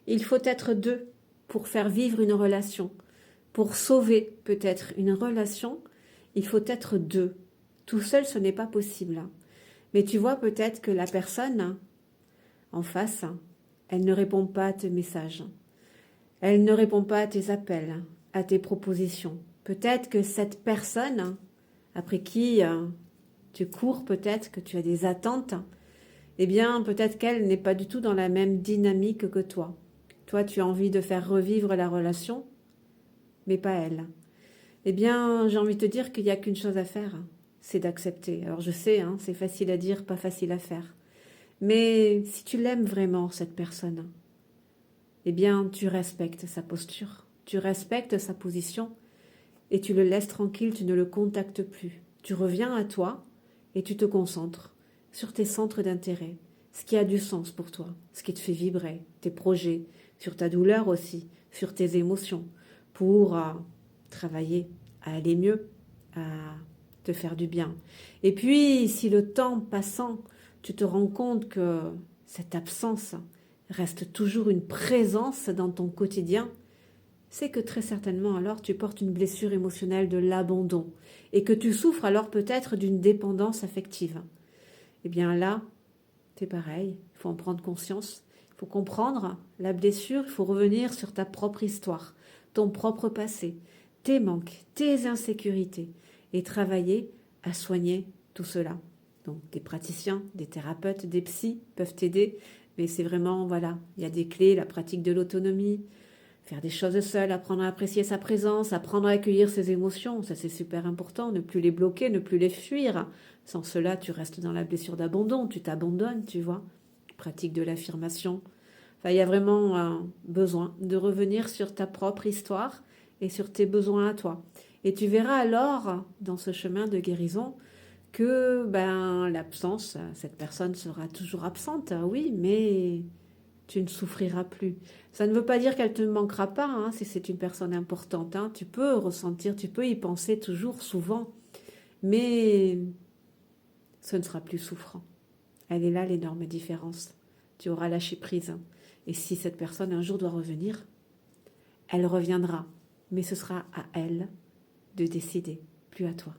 Il faut être deux pour faire vivre une relation. Pour sauver peut-être une relation, il faut être deux. Tout seul, ce n'est pas possible. Mais tu vois peut-être que la personne en face, elle ne répond pas à tes messages. Elle ne répond pas à tes appels, à tes propositions. Peut-être que cette personne, après qui tu cours, peut-être que tu as des attentes, eh bien, peut-être qu'elle n'est pas du tout dans la même dynamique que toi. Toi, tu as envie de faire revivre la relation, mais pas elle. Eh bien, j'ai envie de te dire qu'il n'y a qu'une chose à faire, c'est d'accepter. Alors, je sais, hein, c'est facile à dire, pas facile à faire. Mais si tu l'aimes vraiment, cette personne, eh bien, tu respectes sa posture, tu respectes sa position et tu le laisses tranquille, tu ne le contactes plus. Tu reviens à toi et tu te concentres sur tes centres d'intérêt, ce qui a du sens pour toi, ce qui te fait vibrer, tes projets, sur ta douleur aussi, sur tes émotions, pour travailler à aller mieux, à te faire du bien. Et puis, si le temps passant, tu te rends compte que cette absence reste toujours une présence dans ton quotidien, c'est que très certainement alors tu portes une blessure émotionnelle de l'abandon et que tu souffres alors peut-être d'une dépendance affective. Eh bien là, c'est pareil, il faut en prendre conscience, il faut comprendre la blessure, il faut revenir sur ta propre histoire, ton propre passé, tes manques, tes insécurités et travailler à soigner tout cela. Donc des praticiens, des thérapeutes, des psys peuvent t'aider, mais c'est vraiment, voilà, il y a des clés, la pratique de l'autonomie, faire des choses seul, apprendre à apprécier sa présence, apprendre à accueillir ses émotions, ça c'est super important, ne plus les bloquer, ne plus les fuir. Sans cela, tu restes dans la blessure d'abandon, tu t'abandonnes, tu vois. Pratique de l'affirmation. Enfin, il y a vraiment un besoin de revenir sur ta propre histoire et sur tes besoins à toi. Et tu verras alors, dans ce chemin de guérison, que l'absence, cette personne sera toujours absente, oui, mais tu ne souffriras plus. Ça ne veut pas dire qu'elle te manquera pas, hein, si c'est une personne importante. Hein. Tu peux ressentir, tu peux y penser toujours, souvent, mais ce ne sera plus souffrant. Elle est là l'énorme différence. Tu auras lâché prise. Et si cette personne un jour doit revenir, elle reviendra. Mais ce sera à elle de décider, plus à toi.